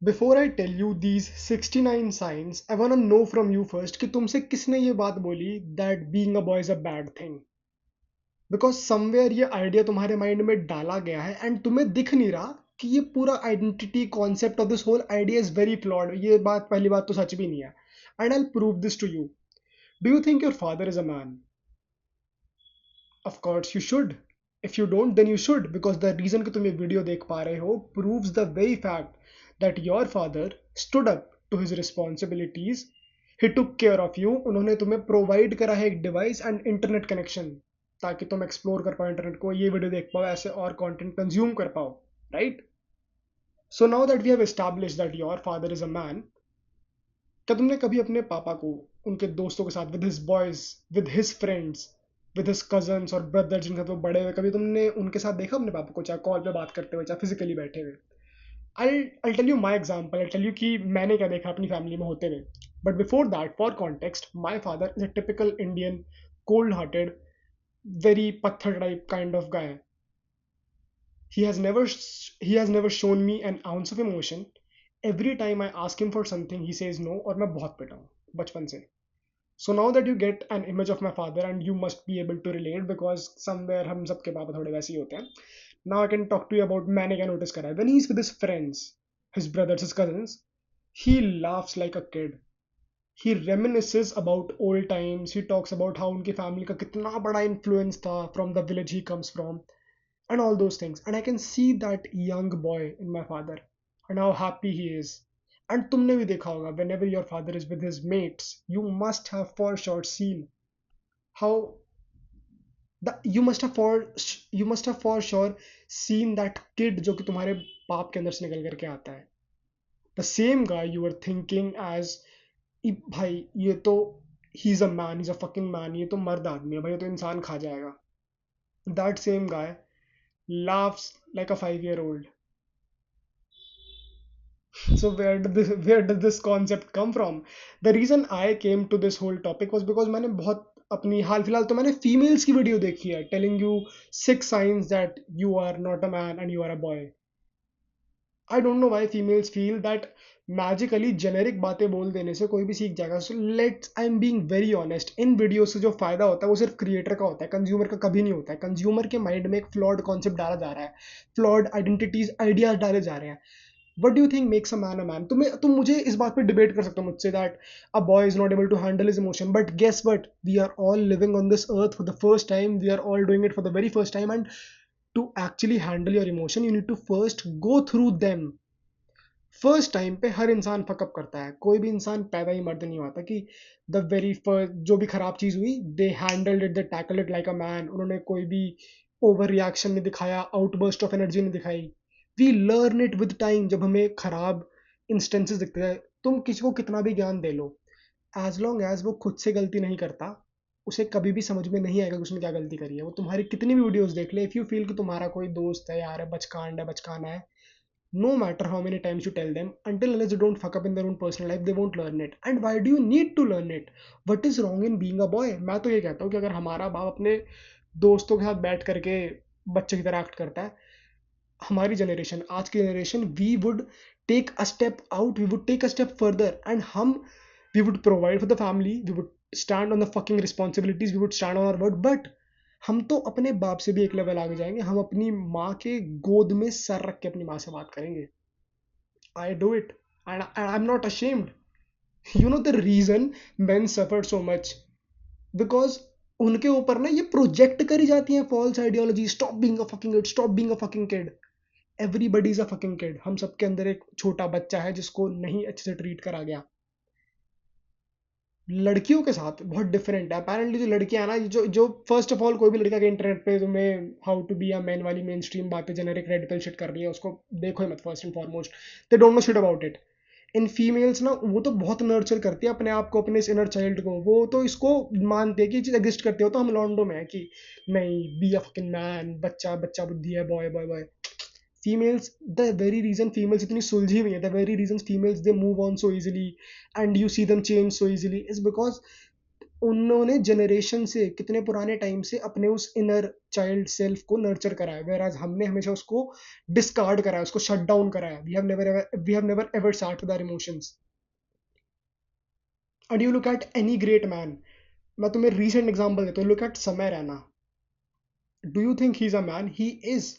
Before I tell you these 69 signs, I wanna know from you first कि तुमसे किसने ये बात बोली that being a boy is a bad thing? Because somewhere ये idea तुम्हारे माइंड में डाला गया है एंड तुम्हें दिख नहीं रहा कि ये पूरा identity concept of this whole idea is very flawed. ये बात पहली बात तो सच भी नहीं है. And I prove this to you. Do you think your father is a man? Of course you should. If you don't, then you should, because the reason कि तुम ये वीडियो देख पा रहे हो proves the very fact that your father stood up to his responsibilities. He took care of you. उन्होंने तुम्हें provide करा है एक डिवाइस एंड इंटरनेट कनेक्शन, ताकि तुम एक्सप्लोर कर पाओ इंटरनेट को, ये वीडियो देख पाओ, ऐसे और कंटेंट कंज्यूम कर पाओ. Right? So now that we have establish that your father is a man, क्या तुमने कभी अपने पापा को उनके दोस्तों के साथ, with his boys, with his friends, with his cousins और ब्रदर जिनके साथ वो बड़े हुए, कभी तुमने उनके साथ देखा अपने पापा को, चाहे कॉल पे बात करते हुए चाहे फिजिकली बैठे हुए? I tell you my example. I tell you कि मैंने क्या देखा अपनी फैमिली में होते हुए. But before that, for context, my father is a typical Indian, cold hearted, very पत्थर type kind of guy. He has never he has never shown me an ounce of emotion. Every time I ask him for something, he says no, और मैं बहुत पिटा हूँ बचपन से. So now that you get an image of my father and you must be able to relate because somewhere हम सबके पापा थोड़े वैसे ही होते हैं. Now I can talk to you about मैंने क्या notice करा है. When he's with his friends, his brothers, his cousins, he laughs like a kid. He reminisces about old times. He talks about how उनकी family का कितना बड़ा influence था from the village he comes from and all those things. And I can see that young boy in my father and how happy he is. And तुमने भी देखा होगा, whenever your father is with his mates, you must have for sure seen how you must have for sure seen that kid जो कि तुम्हारे बाप के अंदर से निकल करके आता है. The same guy you were thinking as, भाई ये तो he is a man, he's a fucking man, ये तो मर्द आदमी है भाई, ये तो इंसान खा जाएगा. That same guy laughs like a 5-year-old. So where did this concept come from? The reason I came to this whole topic was because मैंने बहुत अपनी हाल फिलहाल तो मैंने फीमेल्स की वीडियो देखी है telling you 6 signs that you are not a man and you are a boy. I don't know why females feel that magically generic बातें बोल देने से कोई भी सीख जाएगा. So let's I'm being very honest. In video से जो फायदा होता है वो सिर्फ क्रिएटर का होता है, कंज्यूमर का कभी नहीं होता है. कंज्यूमर के माइंड में एक फ्लॉड कॉन्सेप्ट डाला जा रहा है, फ्लॉड आइडेंटिटीज, आइडियाज डाले जा रहे हैं. What do you think makes a man a man? तुम मुझे इस बात पे डिबेट कर सकते हो मुझसे that a boy is not able to handle his emotion, but guess what? We are all living on this earth for the first time. We are all doing it for the very first time, and to actually handle your emotion, you need to first go through them. First time पे हर इंसान fuck up करता है. कोई भी इंसान पैदा ही मर्द नहीं होता कि द वेरी फर्स्ट जो भी खराब चीज हुई, they handled it, they tackle it like a man. उन्होंने कोई भी ओवर रिएक्शन नहीं दिखाया, आउटबर्स्ट ऑफ एनर्जी नहीं दिखाई. We learn it with time. जब हमें खराब इंस्टेंसेस दिखते हैं, तुम किसी को कितना भी ज्ञान दे लो, एज लॉन्ग एज वो खुद से गलती नहीं करता, उसे कभी भी समझ में नहीं आएगा कि उसने क्या गलती करी है. वो तुम्हारी कितनी भी वीडियोस देख ले, इफ यू फील कि तुम्हारा कोई दोस्त है यार, बचकांड है, बचकाना है, no matter how many times you tell them, until unless they don't fuck up in their own personal life, they won't learn it. And why do you need to learn it? What is wrong in being a boy? मैं तो ये कहता हूँ कि अगर हमारा बाप अपने दोस्तों के साथ बैठ करके बच्चे की तरह एक्ट करता है, हमारी जनरेशन, आज की generation, we would take a step out, we would take a step further, and हम we would provide for the family, we would stand on the fucking responsibilities, we would stand on our word. But हम तो अपने बाप से भी एक level आगे जाएंगे. हम अपनी माँ के गोद में सर रख के अपनी माँ से बात करेंगे. I do it, and I'm not ashamed. You know the reason men suffer so much? Because उनके ऊपर ना ये प्रोजेक्ट करी जाती है false ideology. Stop being a fucking kid, stop being a fucking kid. Everybody is a fucking kid. हम सबके अंदर एक छोटा बच्चा है जिसको नहीं अच्छे से ट्रीट करा गया. लड़कियों के साथ बहुत डिफरेंट है अपेरेंटली. जो लड़कियां हैं ना, जो जो फर्स्ट ऑफ ऑल, कोई भी लड़का के इंटरनेट पे तुम्हें how to be a man वाली मेन स्ट्रीम बातें, जेनेरिक रेडिकल शिट कर रही है, उसको देखो ही मत. First and foremost, they don't know shit about it. In females ना, वो तो बहुत नर्चर करती है अपने आप को, अपने इस इनर चाइल्ड को. वो तो इसको मानते हैं कि ये चीज एग्जिस्ट करती हो, तो हम लॉन्डो में है कि नहीं, बी अ फकिंग मैन, बच्चा बच्चा बुद्धि है, boy boy boy. Females, the very reason females इतनी सुलझी हुई है, the very reason females they move on so easily and you see them change so easily is because उन्होंने जनरेशन से, कितने पुराने टाइम से अपने उस इनर चाइल्ड सेल्फ को नर्चर करा है, वेयर आज हमने हमेशा उसको डिस्कार्ड करा है, उसको शट डाउन करा है. We have never ever sat with our emotions. And you look at any great man. मैं तुम्हें रीसेंट एग्जांपल देता हूँ. Look at Samay Raina. Do you think he is a man? He is.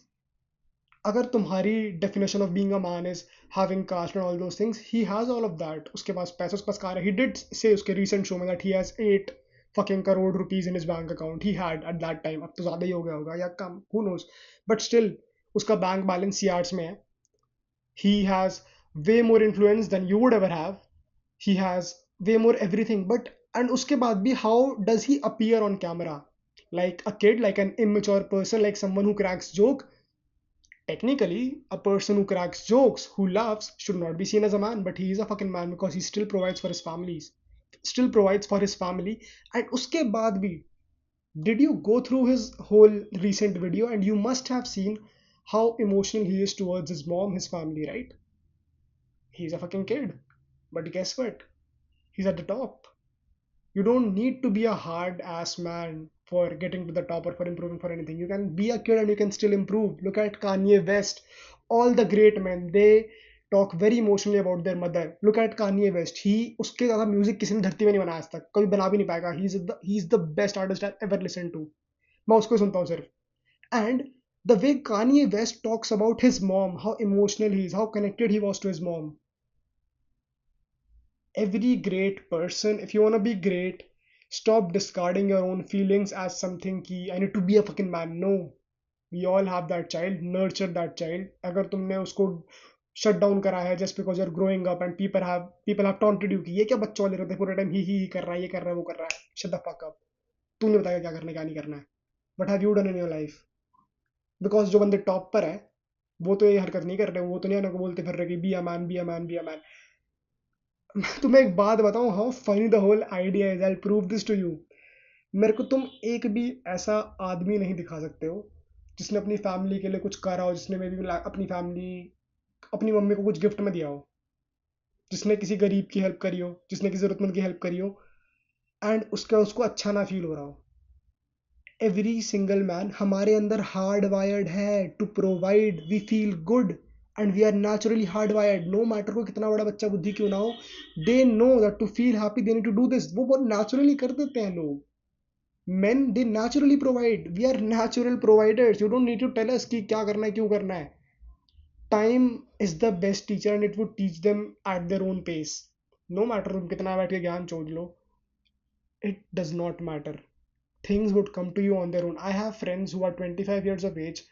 अगर तुम्हारी definition of being a man is having cast and all those things, he has all of that. उसके पास पैसे, उसके पास कार है. He did से उसके recent show में that he has 8 fucking crore rupees in his bank account. He had at that time. अब तो ज्यादा ही हो गया होगा या कम, हु नोज. बट स्टिल उसका बैंक बैलेंस यार्ड्स में है. He has way more influence than you would ever have. He has way more everything. But and उसके बाद भी how does he appear on camera? Like a kid, like an immature person, like someone who cracks joke. Technically, a person who cracks jokes, who laughs, should not be seen as a man, but he is a fucking man because he still provides for his families, still provides for his family. And उसके बाद भी, did you go through his whole recent video and you must have seen how emotional he is towards his mom, his family, right? He's a fucking kid. But guess what? He's at the top. You don't need to be a hard ass man for getting to the top or for improving for anything. You can be a kid and you can still improve. Look at Kanye West. All the great men, they talk very emotionally about their mother. Look at Kanye West. He उसके ज़्यादा music किसी ने धरती में नहीं बनाया आज तक, कभी बना भी नहीं पाएगा. He's the best artist I've ever listened to. मैं उसको सुनता हूँ सिर्फ. And the way Kanye West talks about his mom, how emotional he is, how connected he was to his mom. Every great person, if you want to be great, stop discarding your own feelings as something ki I need to be a fucking man. No, we all have that child. Nurture that child. अगर तुमने उसको shut down करा है just because you're growing up and people have taunted you कि ये क्या बच्चा वाले रहते पूरे टाइम ही कर रहा है, ये कर रहा है, वो कर रहा है. Shut the fuck up. तूने बताया क्या करना है, क्या नहीं करना है. What have you done in your life? Because जो बंदे टॉप पर है वो तो ये हरकत नहीं कर रहे, वो तो नहीं को बोलते फिर रहे कि be a man, be a man, be a man. तुम्हें एक बात बताऊं, how funny the whole idea is. I prove this to you. मेरे को तुम एक भी ऐसा आदमी नहीं दिखा सकते हो जिसने अपनी फैमिली के लिए कुछ करा हो, जिसने मे बी अपनी फैमिली, अपनी मम्मी को कुछ गिफ्ट में दिया हो, जिसने किसी गरीब की हेल्प करी हो, जिसने किसी जरूरतमंद की हेल्प करी हो, एंड उसका उसको अच्छा ना फील हो रहा हो. एवरी सिंगल मैन, हमारे अंदर हार्ड वायर्ड है to provide. We feel good and we are naturally hard wired. No matter को कितना बड़ा बच्चा बुद्धि क्यों ना हो, they know that to feel happy they need to do this. वो बहुत नेचुरली कर देते हैं लोग. men, they naturally provide. We are natural providers. You don't need to tell us कि क्या करना है, क्यों करना है. Time is the best teacher and it would teach them at their own pace. No matter तुम कितना बैठ के ज्ञान चोद लो, it does not matter. Things would come to you on their own. I have friends who are 25 years of age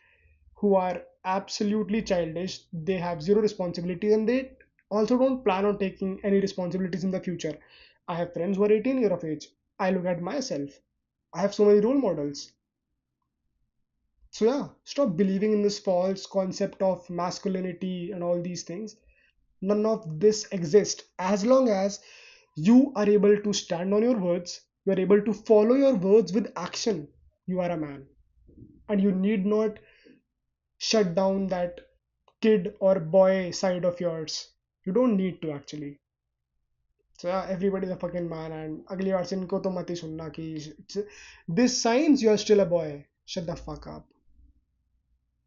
who are absolutely childish. They have zero responsibilities and they also don't plan on taking any responsibilities in the future. I have friends who are 18 years of age. I look at myself. I have so many role models. So yeah, stop believing in this false concept of masculinity and all these things. None of this exists. As long as you are able to stand on your words, you are able to follow your words with action, you are a man. And you need not shut down that kid or boy side of yours. You don't need to actually. So yeah, everybody's a fucking man. And अगली बार से इनको तो मत ही सुनना कि this signs you are still a boy. Shut the fuck up.